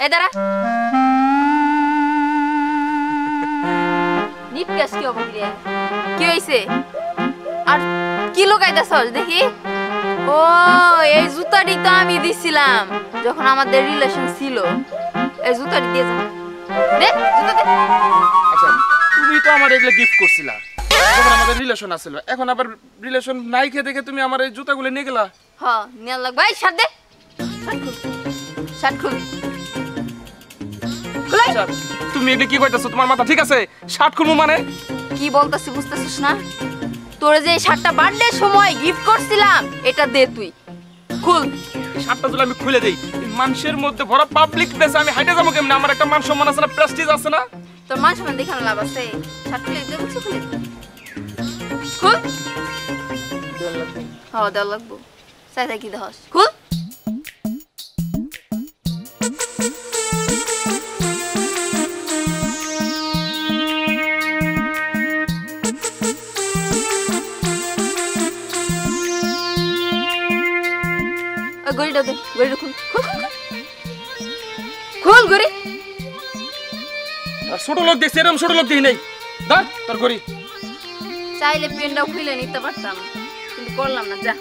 এই দাঁড়া নিপকাস কি অবধি কি হইছে আর কি লুকাইতাছস দেখি ও এই জুতাটি তো আমি দিছিলাম যখন আমাদের রিলেশন ছিল এই জুতাটি দিয়ে যা দে জুতা দে আচ্ছা তুমি তো আমার এগুলা গিফট করছিলা যখন আমাদের রিলেশন আছিল এখন আবার রিলেশন নাই খেয়ে দেখে তুমি আমার এই জুতাগুলো নিয়ে গেলা হ্যাঁ নিয়ে লাগবে এই শার্ট দে শার্ট খুল আচ্ছা তুমি এটা কি কইতাছো তোমার মাথা ঠিক আছে শার্ট খুলবো মানে কি বলতাছিস বুঝতেছিস না তোরে যে শার্টটা বার্থডে সময় গিফট করছিলাম এটা দে তুই খুল শার্টটা যদি আমি খুলে দেই মানুষের মধ্যে ভরা পাবলিক প্লেসে আমি হাইটে যাবো কেমনে আমার একটা মান সম্মান আছে না প্রেস্টিজ আছে না তোর মান সম্মান দেখানো লাভ আছে শার্ট খুলে দে বুঝছিস খুলে খুল হ্যাঁ দেওয়া লাগবো চাই থাকি দেহস খুল গড়িটা দে গড়িটা খুল খুল গড়ি আর ছোট লোক দেখছি এরকম ছোট লোক দেখি নাই ধর তোর গড়ি চাইলে পেনটাও খুলে নিতে পারতাম কিন্তু করলাম না যা